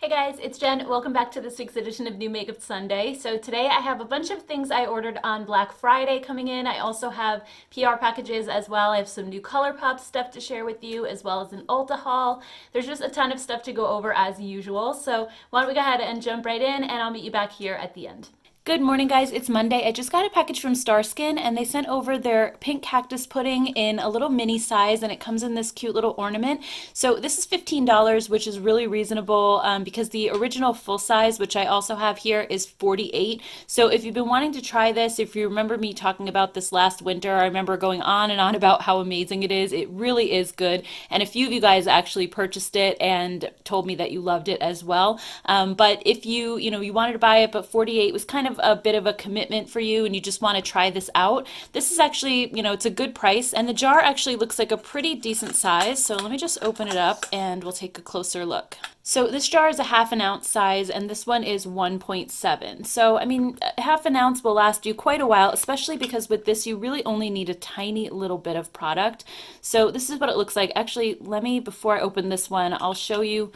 Hey guys, it's Jen. Welcome back to this week's edition of New Makeup Sunday. So today I have a bunch of things I ordered on Black Friday coming in. I also have PR packages as well. I have some new Colourpop stuff to share with you as well as an Ulta haul. There's just a ton of stuff to go over as usual. So why don't we go ahead and jump right in and I'll meet you back here at the end. Good morning, guys. It's Monday. I just got a package from Starskin and they sent over their pink cactus pudding in a little mini size and it comes in this cute little ornament. So this is $15, which is really reasonable because the original full size, which I also have here, is $48. So if you've been wanting to try this, if you remember me talking about this last winter, I remember going on and on about how amazing it is. It really is good. And a few of you guys actually purchased it and told me that you loved it as well. But if you wanted to buy it, but 48 was kind of a bit of a commitment for you and you just want to try this out, this is actually, it's a good price, and the jar actually looks like a pretty decent size. So let me just open it up and we'll take a closer look. So this jar is a half an ounce size and this one is 1.7. So I mean, half an ounce will last you quite a while, especially because with this you really only need a tiny little bit of product. So this is what it looks like. Actually, before I open this one, I'll show you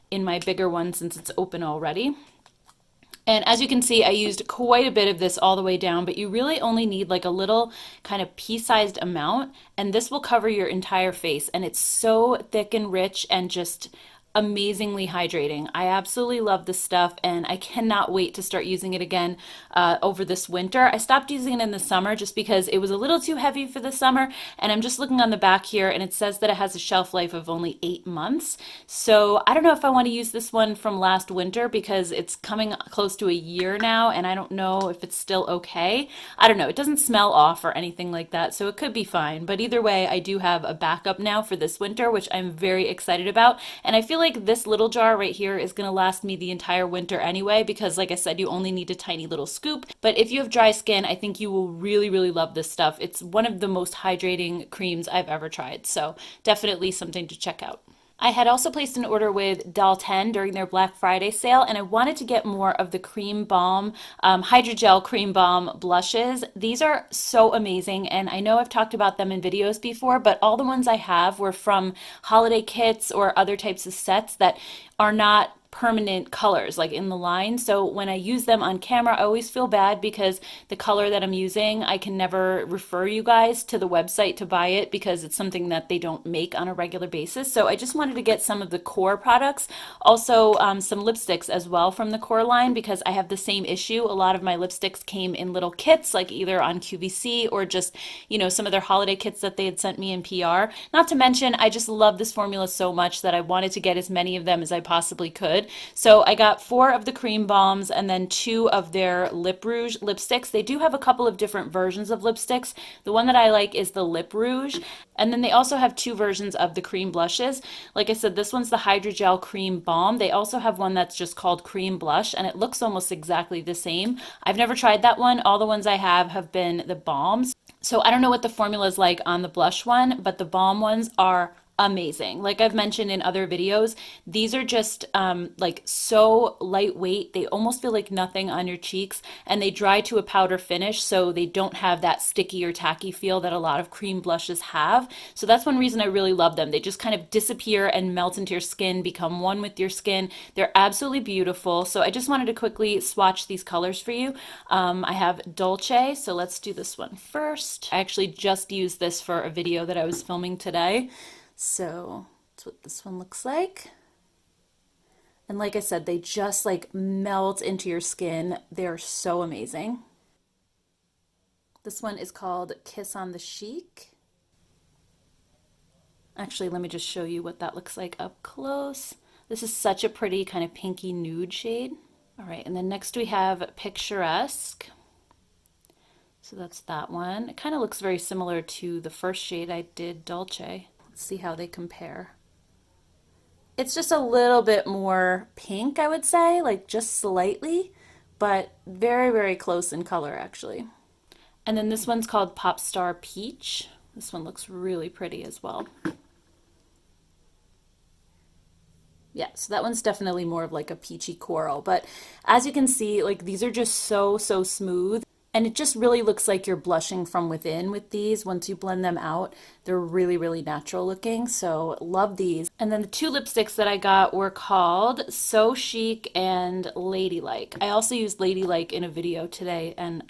in my bigger one since it's open already. And as you can see, I used quite a bit of this all the way down, but you really only need like a little kind of pea-sized amount, and this will cover your entire face. And it's so thick and rich and just amazingly hydrating. I absolutely love this stuff and I cannot wait to start using it again over this winter. I stopped using it in the summer just because it was a little too heavy for the summer, and I'm just looking on the back here and it says that it has a shelf life of only 8 months. So I don't know if I want to use this one from last winter because it's coming close to a year now and I don't know if it's still okay. I don't know. It doesn't smell off or anything like that, so it could be fine. But either way, I do have a backup now for this winter, which I'm very excited about. And I feel like this little jar right here is going to last me the entire winter anyway, because like I said, you only need a tiny little scoop. But if you have dry skin, I think you will really, really love this stuff. It's one of the most hydrating creams I've ever tried. So definitely something to check out. I had also placed an order with Doll 10 during their Black Friday sale, and I wanted to get more of the Cream Balm, Hydrogel Cream Balm blushes. These are so amazing, and I know I've talked about them in videos before, but all the ones I have were from holiday kits or other types of sets that are not permanent colors like in the line. So when I use them on camera, I always feel bad because the color that I'm using, I can never refer you guys to the website to buy it because it's something that they don't make on a regular basis. So I just wanted to get some of the core products, also some lipsticks as well from the core line because I have the same issue. A lot of my lipsticks came in little kits, like either on QVC or just, some of their holiday kits that they had sent me in PR. Not to mention, I just love this formula so much that I wanted to get as many of them as I possibly could. So I got 4 of the cream balms and then 2 of their lip rouge lipsticks. They do have a couple of different versions of lipsticks. The one that I like is the lip rouge. And then they also have 2 versions of the cream blushes. Like I said, this one's the Hydrogel Cream Balm. They also have one that's just called Cream Blush, and it looks almost exactly the same. I've never tried that one. All the ones I have been the balms. So I don't know what the formula is like on the blush one, but the balm ones are amazing. Like I've mentioned in other videos, these are just like so lightweight. They almost feel like nothing on your cheeks, and they dry to a powder finish, so they don't have that sticky or tacky feel that a lot of cream blushes have. So that's one reason I really love them. They just kind of disappear and melt into your skin, become one with your skin. They're absolutely beautiful. So I just wanted to quickly swatch these colors for you. I have Dolce, so let's do this one first. I actually just used this for a video that I was filming today. So that's what this one looks like. And like I said, they just like melt into your skin. They're so amazing. This one is called Kiss on the Chic. Actually, let me just show you what that looks like up close. This is such a pretty kind of pinky nude shade. All right, and then next we have Picturesque. So that's that one. It kind of looks very similar to the first shade I did, Dolce. Let's see how they compare. It's just a little bit more pink, I would say, like just slightly, but very, very close in color actually. And then this one's called Pop Star Peach. This one looks really pretty as well. Yeah, so that one's definitely more of like a peachy coral, but as you can see, like these are just so, so smooth. And it just really looks like you're blushing from within with these. Once you blend them out, they're really, really natural looking. So love these. And then the two lipsticks that I got were called So Chic and Ladylike. I also used Ladylike in a video today, and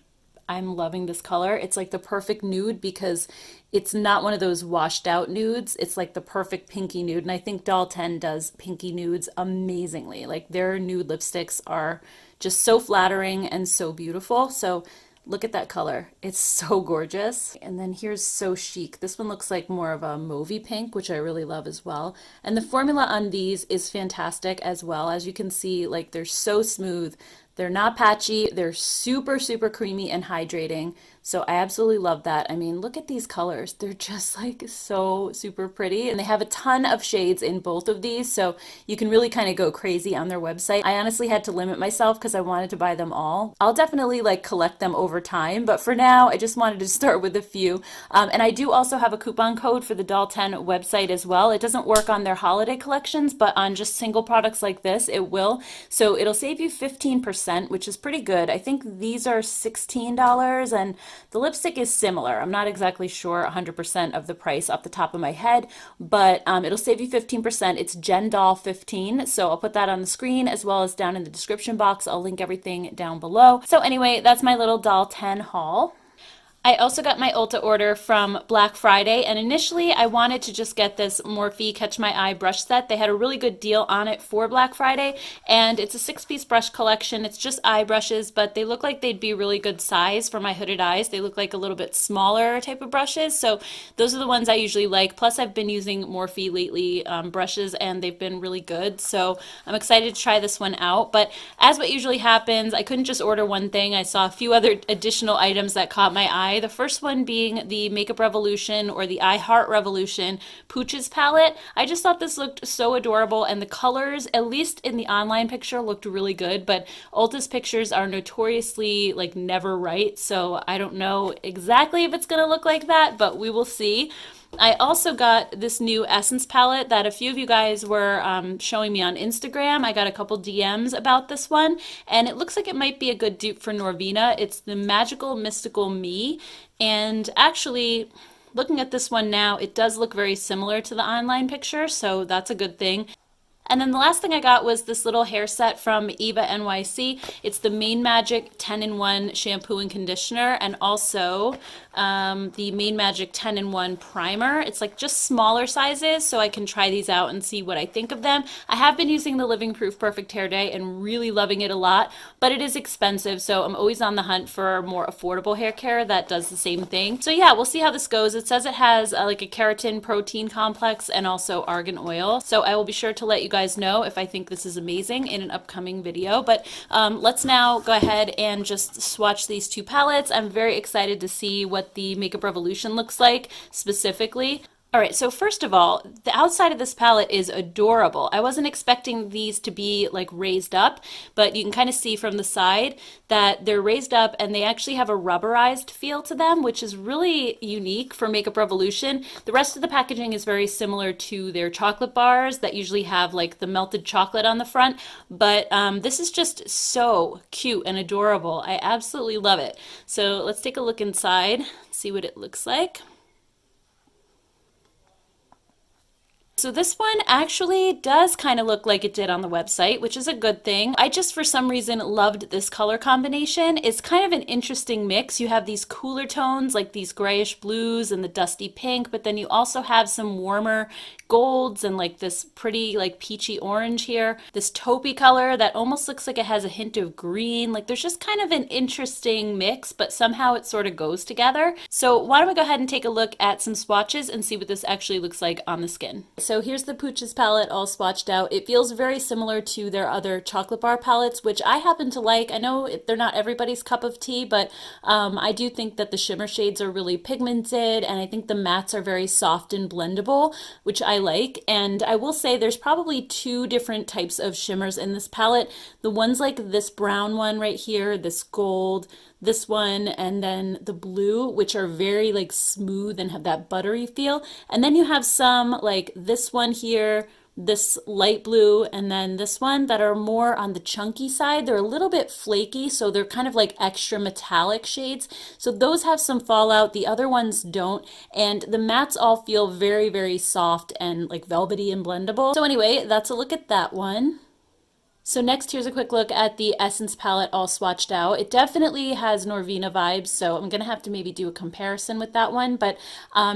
I'm loving this color. It's like the perfect nude because it's not one of those washed out nudes. It's like the perfect pinky nude. And I think Doll 10 does pinky nudes amazingly. Like their nude lipsticks are just so flattering and so beautiful. So look at that color. It's so gorgeous. And then here's So Chic. This one looks like more of a mauvey pink, which I really love as well. And the formula on these is fantastic as well. As you can see, like they're so smooth. They're not patchy. They're super, super creamy and hydrating. So I absolutely love that. I mean, look at these colors. They're just like so super pretty. And they have a ton of shades in both of these. So you can really kind of go crazy on their website. I honestly had to limit myself because I wanted to buy them all. I'll definitely like collect them over time. But for now, I just wanted to start with a few. And I do also have a coupon code for the Doll 10 website as well. It doesn't work on their holiday collections, but on just single products like this, it will. So it'll save you 15%, which is pretty good. I think these are $16 and the lipstick is similar. I'm not exactly sure 100% of the price off the top of my head, but it'll save you 15%. It's Gen Doll 15, so I'll put that on the screen as well as down in the description box. I'll link everything down below. So anyway, that's my little Doll 10 haul. I also got my Ulta order from Black Friday, and initially I wanted to just get this Morphe Catch My Eye brush set. They had a really good deal on it for Black Friday, and it's a 6-piece brush collection. It's just eye brushes, but they look like they'd be really good size for my hooded eyes. They look like a little bit smaller type of brushes, so those are the ones I usually like. Plus, I've been using Morphe lately brushes, and they've been really good, so I'm excited to try this one out. But as what usually happens, I couldn't just order one thing. I saw a few other additional items that caught my eye. The first one being the Makeup Revolution or the I Heart Revolution Pooches palette. I just thought this looked so adorable, and the colors, at least in the online picture, looked really good, but Ulta's pictures are notoriously like never right, so I don't know exactly if it's gonna look like that, but we will see. I also got this new Essence palette that a few of you guys were showing me on Instagram. I got a couple DMs about this one, and it looks like it might be a good dupe for Norvina. It's the Magical Mystical Me, and actually, looking at this one now, it does look very similar to the online picture, so that's a good thing. And then the last thing I got was this little hair set from Eva NYC. It's the Main Magic 10-in-1 shampoo and conditioner, and also the Main Magic 10-in-1 primer. It's like just smaller sizes, so I can try these out and see what I think of them. I have been using the Living Proof Perfect Hair Day and really loving it a lot, but it is expensive, so I'm always on the hunt for more affordable hair care that does the same thing. So yeah, we'll see how this goes. It says it has like a keratin protein complex and also argan oil, so I will be sure to let you guys know if I think this is amazing in an upcoming video. But let's now go ahead and just swatch these two palettes. I'm very excited to see what the Makeup Revolution looks like specifically. All right, so first of all, the outside of this palette is adorable. I wasn't expecting these to be like raised up, but you can kind of see from the side that they're raised up and they actually have a rubberized feel to them, which is really unique for Makeup Revolution. The rest of the packaging is very similar to their chocolate bars that usually have like the melted chocolate on the front, but this is just so cute and adorable. I absolutely love it. So let's take a look inside, see what it looks like. So this one actually does kind of look like it did on the website, which is a good thing. I just, for some reason, loved this color combination. It's kind of an interesting mix. You have these cooler tones, like these grayish blues and the dusty pink, but then you also have some warmer golds and like this pretty like peachy orange here. This taupey color that almost looks like it has a hint of green. Like there's just kind of an interesting mix, but somehow it sort of goes together. So why don't we go ahead and take a look at some swatches and see what this actually looks like on the skin. So here's the Pooches palette all swatched out. It feels very similar to their other chocolate bar palettes, which I happen to like. I know they're not everybody's cup of tea, but I do think that the shimmer shades are really pigmented, and I think the mattes are very soft and blendable, which I like. And I will say there's probably two different types of shimmers in this palette. The ones like this brown one right here, this gold, this one, and then the blue, which are very like smooth and have that buttery feel. And then you have some like this one here, this light blue, and then this one that are more on the chunky side. They're a little bit flaky, so they're kind of like extra metallic shades. So those have some fallout, the other ones don't. And the mattes all feel very, very soft and like velvety and blendable. So anyway, that's a look at that one. So next, here's a quick look at the Essence palette all swatched out. It definitely has Norvina vibes, so I'm going to have to maybe do a comparison with that one. But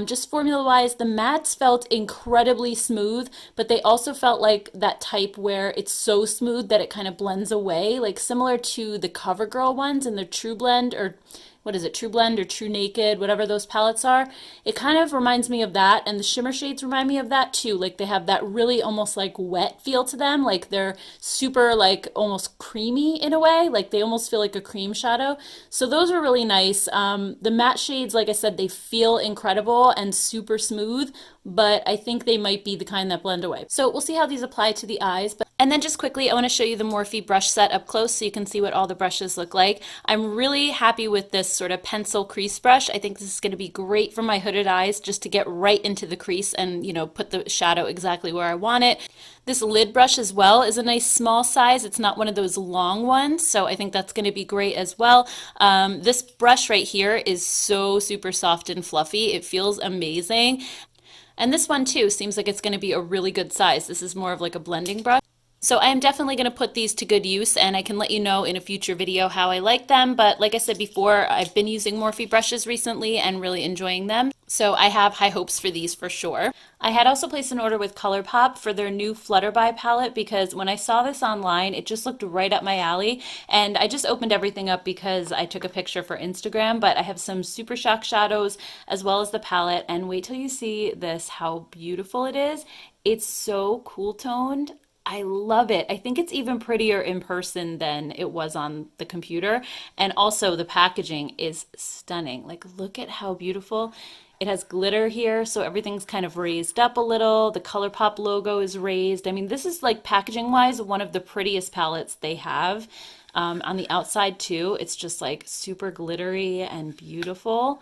just formula-wise, the mattes felt incredibly smooth, but they also felt like that type where it's so smooth that it kind of blends away, like similar to the CoverGirl ones in the True Blend, or what is it, True Blend or True Naked, whatever those palettes are. It kind of reminds me of that, and the shimmer shades remind me of that too. Like they have that really almost like wet feel to them, like they're super like almost creamy in a way, like they almost feel like a cream shadow. So those are really nice. The matte shades, like I said, they feel incredible and super smooth, but I think they might be the kind that blend away. So we'll see how these apply to the eyes. And then just quickly, I want to show you the Morphe brush set up close so you can see what all the brushes look like. I'm really happy with this sort of pencil crease brush. I think this is going to be great for my hooded eyes, just to get right into the crease and, you know, put the shadow exactly where I want it. This lid brush as well is a nice small size. It's not one of those long ones, so I think that's going to be great as well. This brush right here is so super soft and fluffy. It feels amazing. And this one too seems like it's going to be a really good size. This is more of like a blending brush. So I am definitely going to put these to good use, and I can let you know in a future video how I like them. But like I said before, I've been using Morphe brushes recently and really enjoying them. So I have high hopes for these for sure. I had also placed an order with Colourpop for their new Flutterby palette because when I saw this online, it just looked right up my alley. And I just opened everything up because I took a picture for Instagram, but I have some Super Shock shadows as well as the palette. And wait till you see this, how beautiful it is. It's so cool toned. I love it. I think it's even prettier in person than it was on the computer. And also the packaging is stunning. Like, look at how beautiful. It has glitter here, so everything's kind of raised up a little. The Colourpop logo is raised. I mean, this is like packaging wise one of the prettiest palettes they have. On the outside too, it's just like super glittery and beautiful.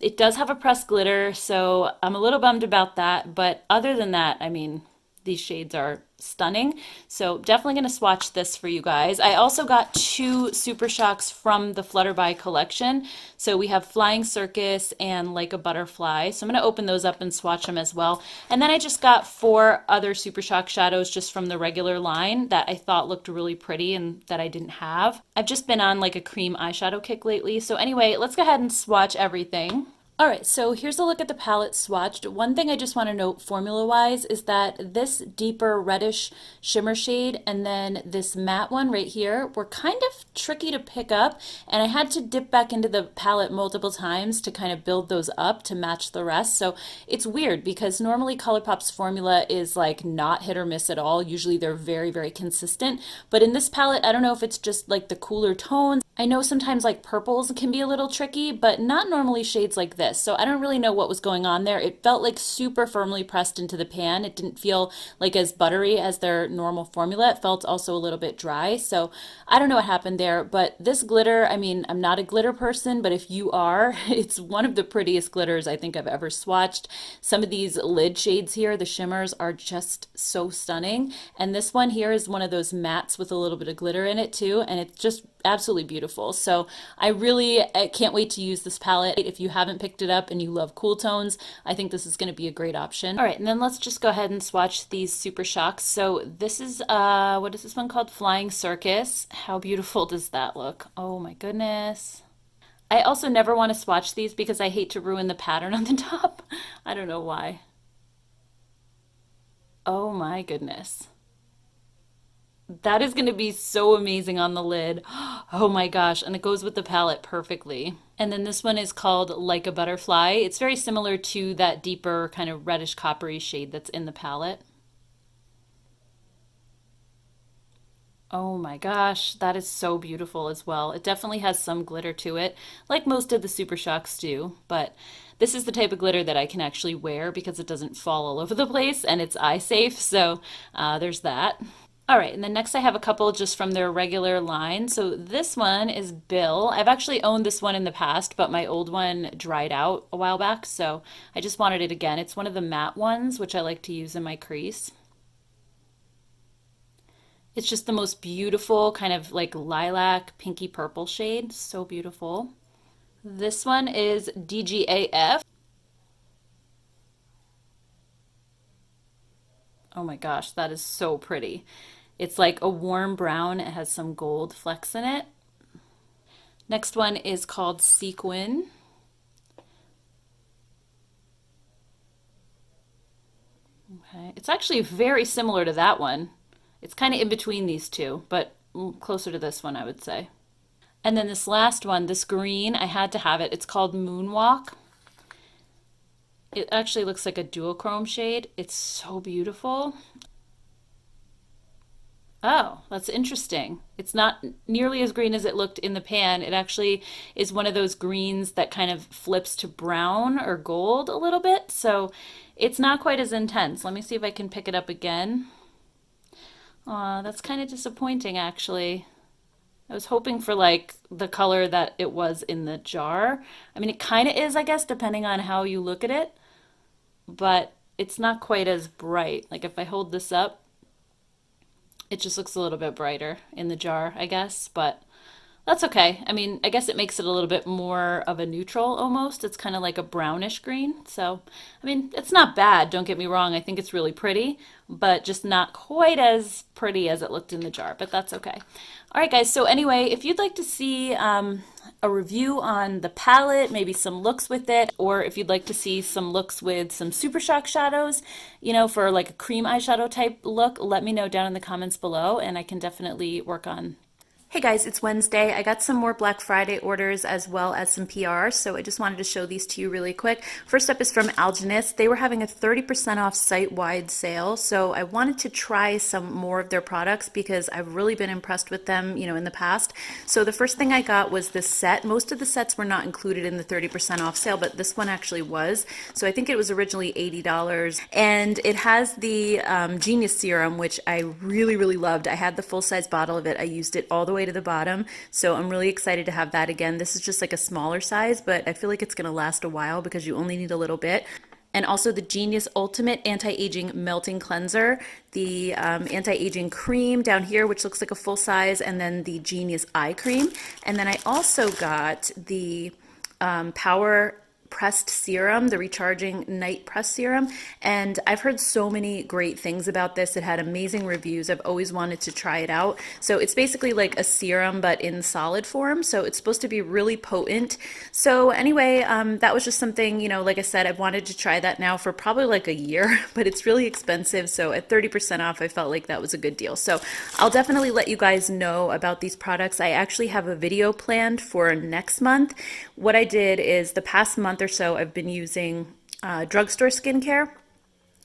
It does have a pressed glitter, so I'm a little bummed about that. But other than that, I mean, these shades are stunning. So definitely going to swatch this for you guys. I also got two Super Shocks from the Flutterby collection. So we have Flying Circus and Like a Butterfly. So I'm going to open those up and swatch them as well. And then I just got 4 other Super Shock shadows just from the regular line that I thought looked really pretty and that I didn't have. I've just been on like a cream eyeshadow kick lately. So anyway, let's go ahead and swatch everything. All right, so here's a look at the palette swatched. One thing I just want to note formula-wise is that this deeper reddish shimmer shade and then this matte one right here were kind of tricky to pick up, and I had to dip back into the palette multiple times to kind of build those up to match the rest. So it's weird because normally Colourpop's formula is like not hit or miss at all. Usually they're very, very consistent. But in this palette, I don't know if it's just like the cooler tones. I know sometimes like purples can be a little tricky, but not normally shades like this. So I don't really know what was going on there. It felt like super firmly pressed into the pan. It didn't feel like as buttery as their normal formula. It felt also a little bit dry. So I don't know what happened there, but this glitter, I mean, I'm not a glitter person, but if you are, it's one of the prettiest glitters I think I've ever swatched. Some of these lid shades here, the shimmers are just so stunning. And this one here is one of those mattes with a little bit of glitter in it too. And it's just absolutely beautiful. So I can't wait to use this palette. If you haven't picked it up and you love cool tones, I think this is going to be a great option. All right, and then let's just go ahead and swatch these Super Shocks. So this is, what is this one called? Flying Circus. How beautiful does that look? Oh my goodness. I also never want to swatch these because I hate to ruin the pattern on the top. I don't know why. Oh my goodness. That is going to be so amazing on the lid. Oh my gosh. And it goes with the palette perfectly. And then this one is called Like a Butterfly. It's very similar to that deeper kind of reddish coppery shade that's in the palette. Oh my gosh, that is so beautiful as well. It definitely has some glitter to it, like most of the Super Shocks do, but this is the type of glitter that I can actually wear because it doesn't fall all over the place and it's eye safe, so there's that. All right, and then next I have a couple just from their regular line. So this one is Bill. I've actually owned this one in the past, but my old one dried out a while back, so I just wanted it again. It's one of the matte ones, which I like to use in my crease. It's just the most beautiful kind of like lilac pinky purple shade. So beautiful. This one is DGAF. Oh my gosh, that is so pretty. It's like a warm brown. It has some gold flecks in it. Next one is called Sequin. Okay, it's actually very similar to that one. It's kind of in between these two, but closer to this one, I would say. And then this last one, this green, I had to have it. It's called Moonwalk. It actually looks like a duochrome shade. It's so beautiful. Oh, that's interesting. It's not nearly as green as it looked in the pan. It actually is one of those greens that kind of flips to brown or gold a little bit. So it's not quite as intense. Let me see if I can pick it up again. Aw, that's kind of disappointing actually. I was hoping for like the color that it was in the jar. I mean, it kind of is, I guess, depending on how you look at it, but it's not quite as bright. Like if I hold this up, it just looks a little bit brighter in the jar, I guess, but that's okay. I mean, I guess it makes it a little bit more of a neutral almost. It's kind of like a brownish green. So, I mean, it's not bad, don't get me wrong. I think it's really pretty, but just not quite as pretty as it looked in the jar, but that's okay. All right, guys. So anyway, if you'd like to see a review on the palette, maybe some looks with it, or if you'd like to see some looks with some Super Shock shadows, you know, for like a cream eyeshadow type look, let me know down in the comments below, and I can definitely work on. Hey guys, it's Wednesday. I got some more Black Friday orders as well as some PR, so I just wanted to show these to you really quick. First up is from Algenist. They were having a 30% off site-wide sale, so I wanted to try some more of their products because I've really been impressed with them, you know, in the past. So the first thing I got was this set. Most of the sets were not included in the 30% off sale, but this one actually was. So I think it was originally $80, and it has the Genius Serum, which I really, really loved. I had the full-size bottle of it. I used it all the way to the bottom, so I'm really excited to have that again. This is just like a smaller size, but I feel like it's going to last a while because you only need a little bit. And also the Genius Ultimate Anti-Aging Melting Cleanser, the anti-aging cream down here, which looks like a full size, and then the Genius Eye Cream. And then I also got the Power Pressed Serum, the Recharging Night Press Serum, and I've heard so many great things about this. It had amazing reviews. I've always wanted to try it out. So it's basically like a serum but in solid form, so it's supposed to be really potent. So anyway, that was just something, you know, like I said, I've wanted to try that now for probably like a year, but it's really expensive, so at 30% off I felt like that was a good deal. So I'll definitely let you guys know about these products. I actually have a video planned for next month. What I did is the past month or so I've been using drugstore skincare.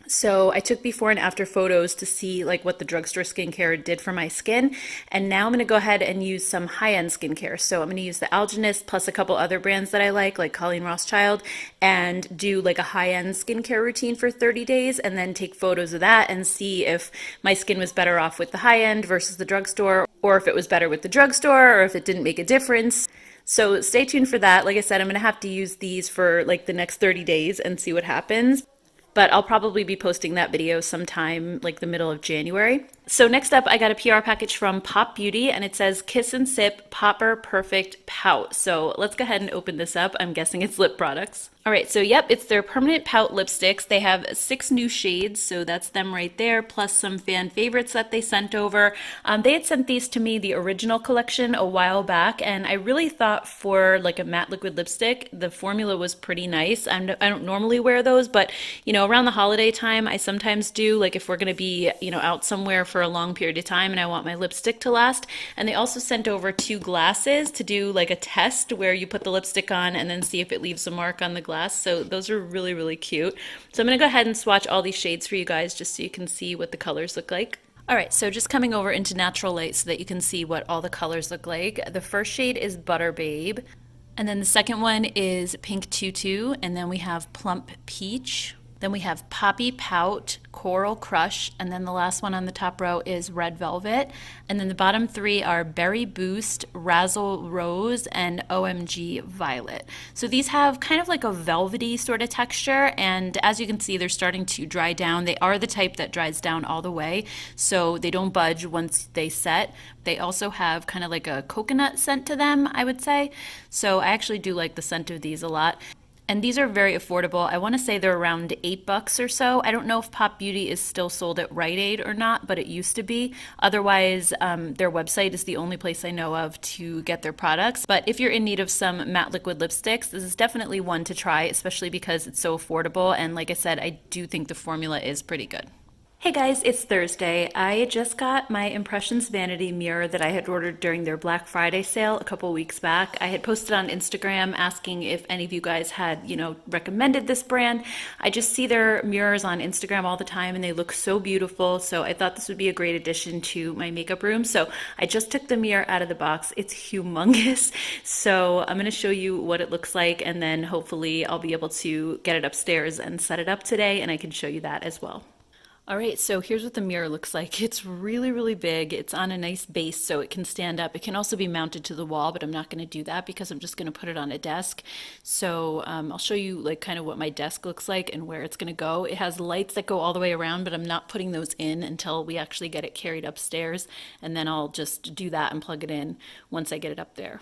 So I took before and after photos to see like what the drugstore skincare did for my skin. And now I'm going to go ahead and use some high-end skincare. So I'm going to use the Algenist plus a couple other brands that I like Colleen Rothschild, and do like a high-end skincare routine for 30 days and then take photos of that and see if my skin was better off with the high-end versus the drugstore, or if it was better with the drugstore, or if it didn't make a difference. So stay tuned for that. Like I said, I'm going to have to use these for like the next 30 days and see what happens. But I'll probably be posting that video sometime like the middle of January. So next up, I got a PR package from Pop Beauty, and it says Kiss and Sip Popper Perfect Pout. So let's go ahead and open this up. I'm guessing it's lip products. All right, so yep, it's their permanent pout lipsticks. They have 6 new shades, so that's them right there, plus some fan favorites that they sent over. They had sent these to me, the original collection, a while back, and I really thought for like a matte liquid lipstick, the formula was pretty nice. I don't normally wear those, but you know, around the holiday time, I sometimes do, like if we're gonna be, you know, out somewhere for a long period of time and I want my lipstick to last. And they also sent over 2 glasses to do like a test where you put the lipstick on and then see if it leaves a mark on the glass. So those are really, really cute. So I'm going to go ahead and swatch all these shades for you guys just so you can see what the colors look like. All right, so just coming over into natural light so that you can see what all the colors look like. The first shade is Butter Babe. And then the second one is Pink Tutu. And then we have Plump Peach. Then we have Poppy Pout, Coral Crush, and then the last one on the top row is Red Velvet. And then the bottom three are Berry Boost, Razzle Rose, and OMG Violet. So these have kind of like a velvety sort of texture, and as you can see, they're starting to dry down. They are the type that dries down all the way, so they don't budge once they set. They also have kind of like a coconut scent to them, I would say. So I actually do like the scent of these a lot. And these are very affordable. I want to say they're around $8 or so. I don't know if Pop Beauty is still sold at Rite Aid or not, but it used to be. Otherwise, their website is the only place I know of to get their products. But if you're in need of some matte liquid lipsticks, this is definitely one to try, especially because it's so affordable. And like I said, I do think the formula is pretty good. Hey guys, it's Thursday. I just got my Impressions Vanity mirror that I had ordered during their Black Friday sale a couple weeks back. I had posted on Instagram asking if any of you guys had, recommended this brand. I just see their mirrors on Instagram all the time and they look so beautiful. So I thought this would be a great addition to my makeup room. So I just took the mirror out of the box. It's humongous. So I'm going to show you what it looks like, and then hopefully I'll be able to get it upstairs and set it up today, and I can show you that as well. All right, so here's what the mirror looks like. It's really, really big. It's on a nice base so it can stand up. It can also be mounted to the wall, but I'm not going to do that because I'm just going to put it on a desk. So I'll show you like kind of what my desk looks like and where it's going to go. It has lights that go all the way around, but I'm not putting those in until we actually get it carried upstairs. And then I'll just do that and plug it in once I get it up there.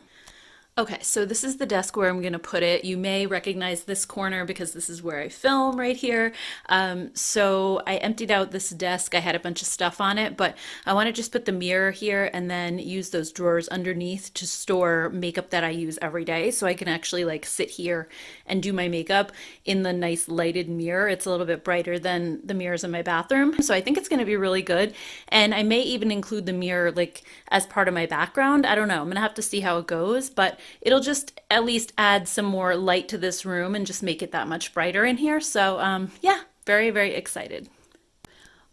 Okay, so this is the desk where I'm going to put it. You may recognize this corner because this is where I film right here. So I emptied out this desk. I had a bunch of stuff on it, but I want to just put the mirror here and then use those drawers underneath to store makeup that I use every day. So I can actually like sit here and do my makeup in the nice lighted mirror. It's a little bit brighter than the mirrors in my bathroom. So I think it's going to be really good. And I may even include the mirror like as part of my background. I don't know. I'm going to have to see how it goes, but it'll just at least add some more light to this room and just make it that much brighter in here. So yeah, very, very excited.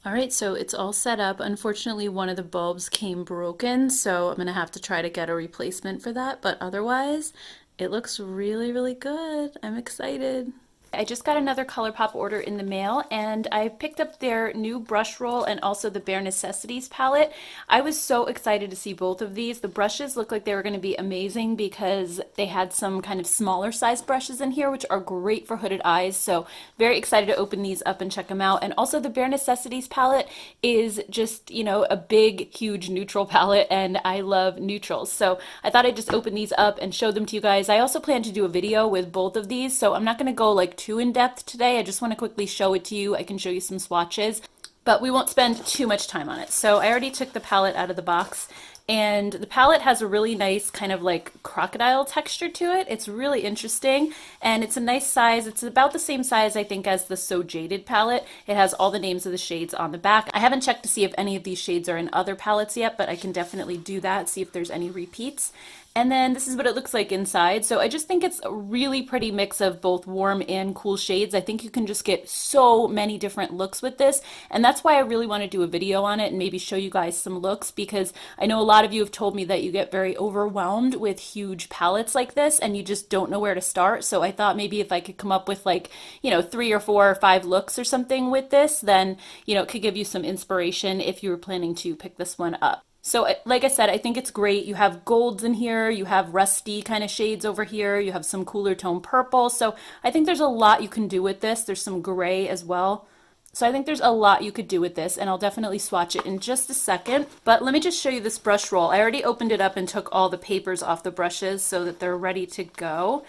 All right, so it's all set up. Unfortunately, one of the bulbs came broken, so I'm gonna have to try to get a replacement for that, but otherwise, it looks really, really good. I'm excited. I just got another Colourpop order in the mail, and I picked up their new brush roll and also the Bare Necessities palette. I was so excited to see both of these. The brushes look like they were going to be amazing because they had some kind of smaller size brushes in here, which are great for hooded eyes. So very excited to open these up and check them out. And also the Bare Necessities palette is just, a big, huge neutral palette, and I love neutrals. So I thought I'd just open these up and show them to you guys. I also plan to do a video with both of these, so I'm not going to go like too in depth today. I just want to quickly show it to you. I can show you some swatches, but we won't spend too much time on it. So I already took the palette out of the box, and the palette has a really nice kind of like crocodile texture to it. It's really interesting, and it's a nice size. It's about the same size, I think, as the So Jaded palette. It has all the names of the shades on the back. I haven't checked to see if any of these shades are in other palettes yet, but I can definitely do that, see if there's any repeats. And then this is what it looks like inside. So I just think it's a really pretty mix of both warm and cool shades. I think you can just get so many different looks with this. And that's why I really want to do a video on it and maybe show you guys some looks, because I know a lot of you have told me that you get very overwhelmed with huge palettes like this and you just don't know where to start. So I thought maybe if I could come up with like, 3 or 4 or 5 looks or something with this, then, it could give you some inspiration if you were planning to pick this one up. So like I said, I think it's great. You have golds in here, you have rusty kind of shades over here, you have some cooler tone purple. So I think there's a lot you can do with this. There's some gray as well. So I think there's a lot you could do with this, and I'll definitely swatch it in just a second. But let me just show you this brush roll. I already opened it up and took all the papers off the brushes so that they're ready to go.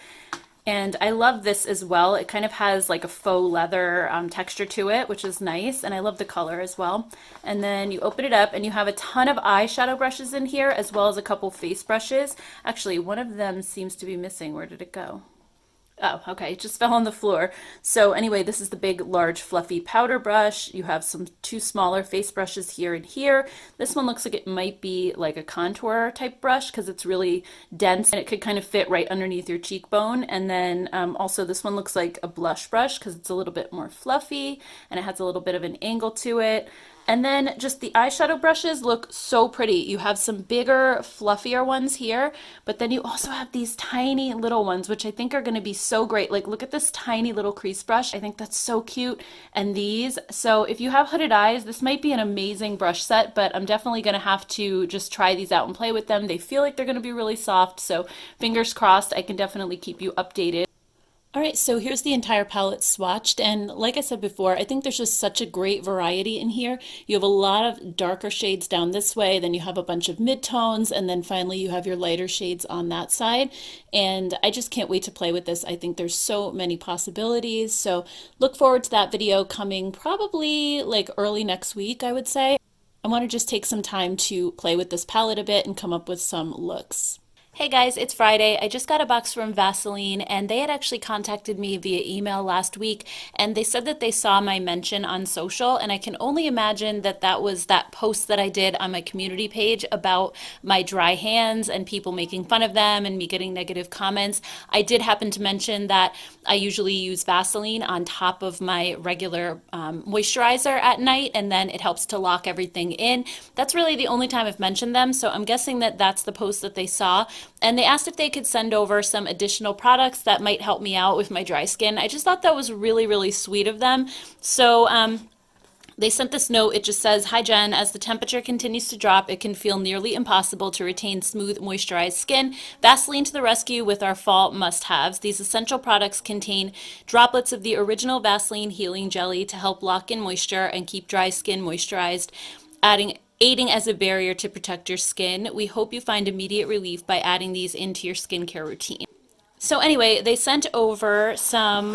And I love this as well. It kind of has like a faux leather texture to it, which is nice. And I love the color as well. And then you open it up and you have a ton of eyeshadow brushes in here, as well as a couple face brushes. Actually, one of them seems to be missing. Where did it go? Oh, okay, it just fell on the floor. So anyway, this is the big, large, fluffy powder brush. You have some 2 smaller face brushes here and here. This one looks like it might be like a contour type brush because it's really dense and it could kind of fit right underneath your cheekbone. And then also this one looks like a blush brush because it's a little bit more fluffy and it has a little bit of an angle to it. And then just the eyeshadow brushes look so pretty. You have some bigger, fluffier ones here, but then you also have these tiny little ones, which I think are going to be so great. Like, look at this tiny little crease brush. I think that's so cute. And these. So if you have hooded eyes, this might be an amazing brush set, but I'm definitely going to have to just try these out and play with them. They feel like they're going to be really soft, so fingers crossed. I can definitely keep you updated. All right, so here's the entire palette swatched, and like I said before, I think there's just such a great variety in here. You have a lot of darker shades down this way, then you have a bunch of midtones, and then finally you have your lighter shades on that side. And I just can't wait to play with this. I think there's so many possibilities, so look forward to that video coming probably like early next week, I would say. I want to just take some time to play with this palette a bit and come up with some looks. Hey guys, it's Friday. I just got a box from Vaseline, and they had actually contacted me via email last week, and they said that they saw my mention on social, and I can only imagine that that was that post that I did on my community page about my dry hands and people making fun of them and me getting negative comments. I did happen to mention that I usually use Vaseline on top of my regular moisturizer at night, and then it helps to lock everything in. That's really the only time I've mentioned them, so I'm guessing that that's the post that they saw. And they asked if they could send over some additional products that might help me out with my dry skin. I just thought that was really, really sweet of them. So they sent this note. It just says, "Hi Jen, as the temperature continues to drop, it can feel nearly impossible to retain smooth, moisturized skin. Vaseline to the rescue with our fall must-haves. These essential products contain droplets of the original Vaseline healing jelly to help lock in moisture and keep dry skin moisturized, aiding as a barrier to protect your skin. We hope you find immediate relief by adding these into your skincare routine." So anyway, they sent over some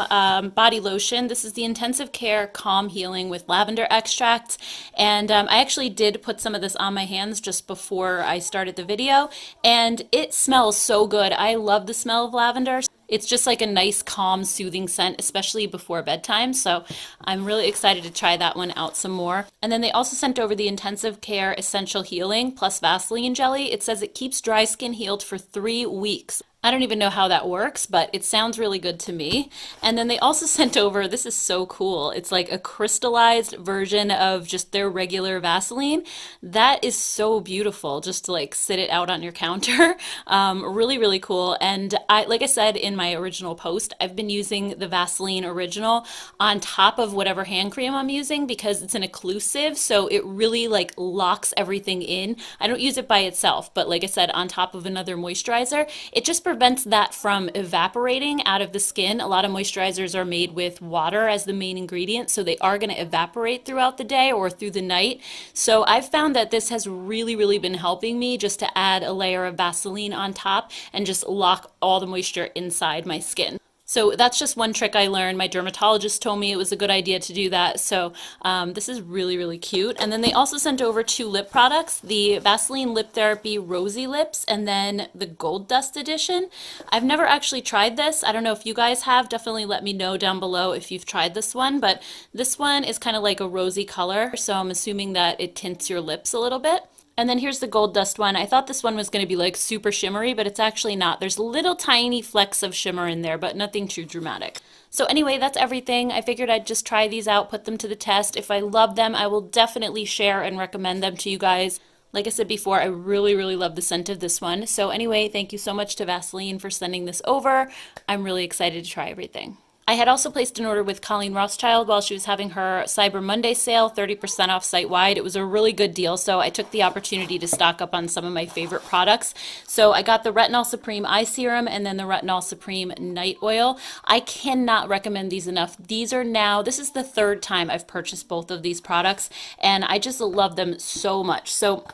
body lotion. This is the Intensive Care Calm Healing with lavender extracts. And I actually did put some of this on my hands just before I started the video. And it smells so good. I love the smell of lavender. It's just like a nice, calm, soothing scent, especially before bedtime. So I'm really excited to try that one out some more. And then they also sent over the Intensive Care Essential Healing plus Vaseline Jelly. It says it keeps dry skin healed for 3 weeks. I don't even know how that works, but it sounds really good to me. And then they also sent over, this is so cool, it's like a crystallized version of just their regular Vaseline. That is so beautiful, just to like sit it out on your counter. Really, really cool. And like I said in my original post, I've been using the Vaseline Original on top of whatever hand cream I'm using because it's an occlusive, so it really like locks everything in. I don't use it by itself, but like I said, on top of another moisturizer, it just prevents that from evaporating out of the skin. A lot of moisturizers are made with water as the main ingredient, so they are going to evaporate throughout the day or through the night. So I've found that this has really, really been helping me just to add a layer of Vaseline on top and just lock all the moisture inside my skin. So that's just one trick I learned. My dermatologist told me it was a good idea to do that. So this is really, really cute. And then they also sent over 2 lip products, the Vaseline Lip Therapy Rosy Lips and then the Gold Dust Edition. I've never actually tried this. I don't know if you guys have. Definitely let me know down below if you've tried this one. But this one is kind of like a rosy color. So I'm assuming that it tints your lips a little bit. And then here's the Gold Dust one. I thought this one was going to be like super shimmery, but it's actually not. There's little tiny flecks of shimmer in there, but nothing too dramatic. So anyway, that's everything. I figured I'd just try these out, put them to the test. If I love them, I will definitely share and recommend them to you guys. Like I said before, I really, really love the scent of this one. So anyway, thank you so much to Vaseline for sending this over. I'm really excited to try everything. I had also placed an order with Colleen Rothschild while she was having her Cyber Monday sale, 30% off site-wide. It was a really good deal, so I took the opportunity to stock up on some of my favorite products. So I got the Retinol Supreme Eye Serum and then the Retinol Supreme Night Oil. I cannot recommend these enough. These are now, this is the 3rd time I've purchased both of these products, and I just love them so much. So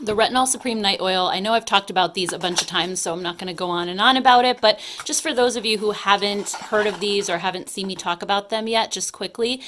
the Retinol Supreme Night Oil, I know I've talked about these a bunch of times, so I'm not going to go on and on about it, but just for those of you who haven't heard of these or haven't seen me talk about them yet, just quickly,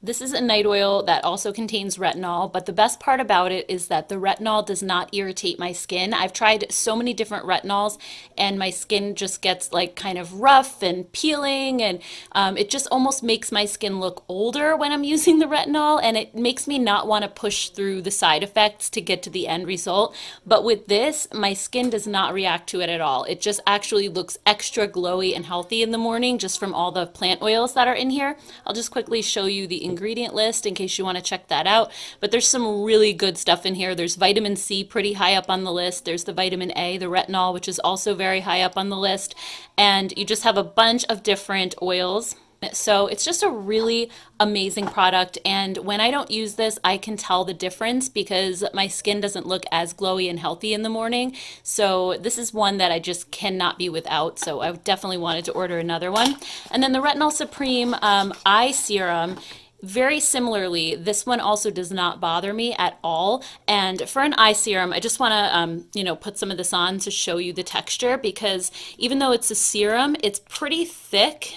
this is a night oil that also contains retinol, but the best part about it is that the retinol does not irritate my skin. I've tried so many different retinols and my skin just gets like kind of rough and peeling, and it just almost makes my skin look older when I'm using the retinol, and it makes me not want to push through the side effects to get to the end result. But with this, my skin does not react to it at all. It just actually looks extra glowy and healthy in the morning just from all the plant oils that are in here. I'll just quickly show you the ingredient list in case you want to check that out. But there's some really good stuff in here. There's vitamin C pretty high up on the list. There's the vitamin A, the retinol, which is also very high up on the list. And you just have a bunch of different oils. So it's just a really amazing product, and when I don't use this I can tell the difference because my skin doesn't look as glowy and healthy in the morning. So this is one that I just cannot be without, so I definitely wanted to order another one. And then the Retinol Supreme eye serum, very similarly, this one also does not bother me at all. And for an eye serum, I just want to, put some of this on to show you the texture, because even though it's a serum, it's pretty thick.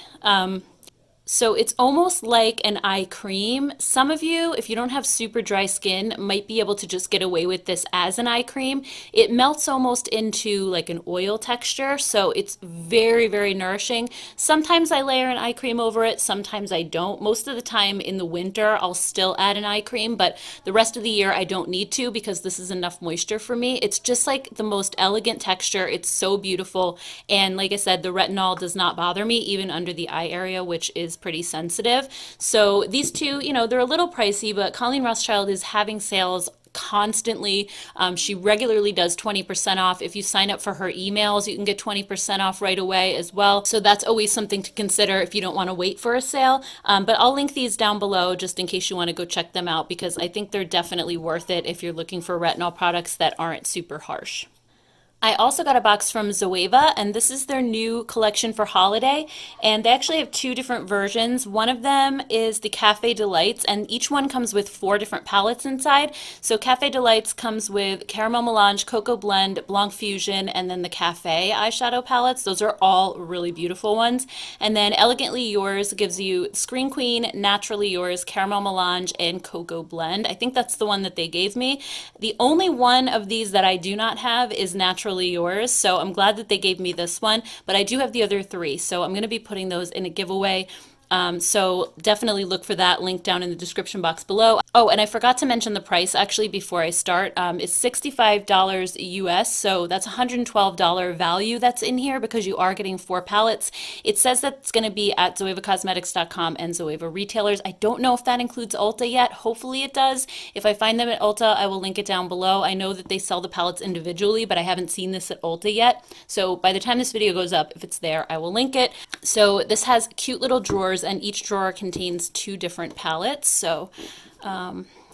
So it's almost like an eye cream. Some of you, if you don't have super dry skin, might be able to just get away with this as an eye cream. It melts almost into like an oil texture, so it's very, very nourishing. Sometimes I layer an eye cream over it, sometimes I don't. Most of the time in the winter, I'll still add an eye cream, but the rest of the year I don't need to because this is enough moisture for me. It's just like the most elegant texture. It's so beautiful. And like I said, the retinol does not bother me even under the eye area, which is pretty sensitive. So these two, they're a little pricey, but Colleen Rothschild is having sales constantly. She regularly does 20% off. If you sign up for her emails, you can get 20% off right away as well. So that's always something to consider if you don't want to wait for a sale. But I'll link these down below just in case you want to go check them out, because I think they're definitely worth it if you're looking for retinol products that aren't super harsh. I also got a box from Zoeva, and this is their new collection for holiday, and they actually have two different versions. One of them is the Cafe Delights, and each one comes with 4 different palettes inside. So Cafe Delights comes with Caramel Melange, Cocoa Blend, Blanc Fusion, and then the Cafe eyeshadow palettes. Those are all really beautiful ones. And then Elegantly Yours gives you Screen Queen, Naturally Yours, Caramel Melange, and Cocoa Blend. I think that's the one that they gave me. The only one of these that I do not have is Naturally Yours, so I'm glad that they gave me this one, but I do have the other 3, so I'm going to be putting those in a giveaway. So definitely look for that link down in the description box below. Oh, and I forgot to mention the price actually before I start. It's $65 US, so that's $112 value that's in here because you are getting 4 palettes. It says that it's going to be at zoevacosmetics.com and Zoeva retailers. I don't know if that includes Ulta yet. Hopefully it does. If I find them at Ulta, I will link it down below. I know that they sell the palettes individually, but I haven't seen this at Ulta yet. So by the time this video goes up, if it's there, I will link it. So this has cute little drawers, and each drawer contains 2 different palettes. So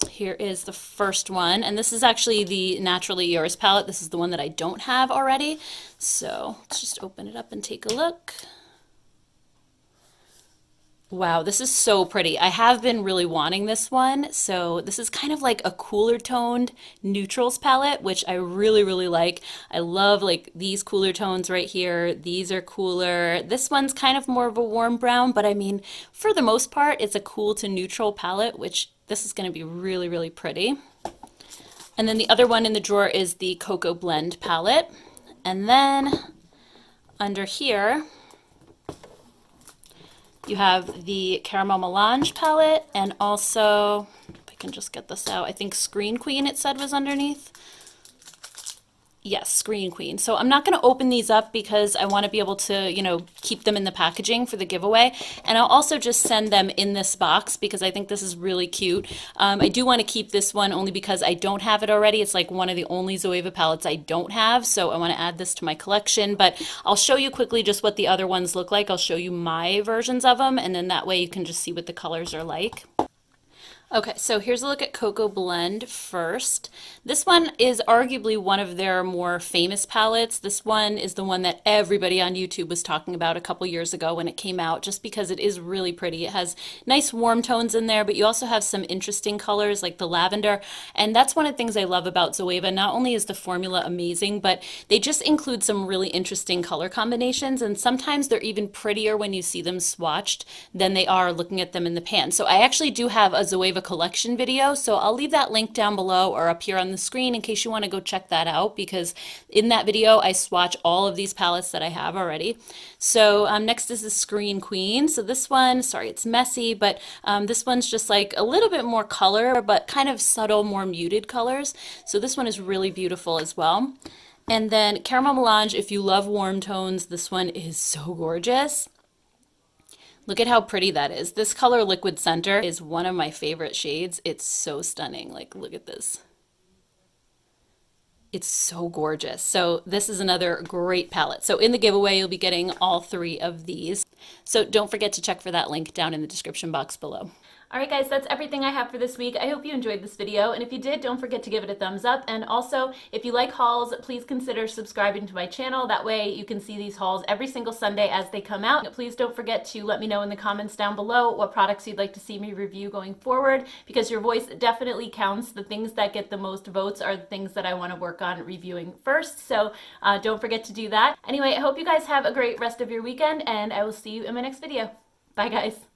here is the first one, and this is actually the Naturally Yours palette. This is the one that I don't have already. So let's just open it up and take a look. Wow, this is so pretty. I have been really wanting this one. So this is kind of like a cooler toned neutrals palette, which I really, really like. I love like these cooler tones right here. These are cooler. This one's kind of more of a warm brown, but I mean, for the most part, it's a cool to neutral palette, which this is going to be really, really pretty. And then the other one in the drawer is the Cocoa Blend palette. And then under here, you have the Caramel Melange palette, and also, if I can just get this out, I think Screen Queen it said was underneath. Yes, Screen Queen. So I'm not going to open these up because I want to be able to, keep them in the packaging for the giveaway. And I'll also just send them in this box because I think this is really cute. I do want to keep this one only because I don't have it already. It's like one of the only Zoeva palettes I don't have. So I want to add this to my collection. But I'll show you quickly just what the other ones look like. I'll show you my versions of them, and then that way you can just see what the colors are like. Okay, so here's a look at Cocoa Blend first. This one is arguably one of their more famous palettes. This one is the one that everybody on YouTube was talking about a couple years ago when it came out, just because it is really pretty. It has nice warm tones in there, but you also have some interesting colors like the lavender. And that's one of the things I love about Zoeva. Not only is the formula amazing, but they just include some really interesting color combinations, and sometimes they're even prettier when you see them swatched than they are looking at them in the pan. So I actually do have a Zoeva collection video, so I'll leave that link down below or up here on the screen in case you want to go check that out, because in that video I swatch all of these palettes that I have already. So next is the Screen Queen. So this one, sorry it's messy, but this one's just like a little bit more color, but kind of subtle, more muted colors. So this one is really beautiful as well. And then Caramel Melange, if you love warm tones, this one is so gorgeous. Look at how pretty that is. This color Liquid Center is one of my favorite shades. It's so stunning. Like, look at this. It's so gorgeous. So this is another great palette. So in the giveaway, you'll be getting all 3 of these. So don't forget to check for that link down in the description box below. All right, guys, that's everything I have for this week. I hope you enjoyed this video, and if you did, don't forget to give it a thumbs up. And also, if you like hauls, please consider subscribing to my channel. That way you can see these hauls every single Sunday as they come out. Please don't forget to let me know in the comments down below what products you'd like to see me review going forward, because your voice definitely counts. The things that get the most votes are the things that I want to work on reviewing first, so don't forget to do that. Anyway, I hope you guys have a great rest of your weekend, and I will see you in my next video. Bye, guys.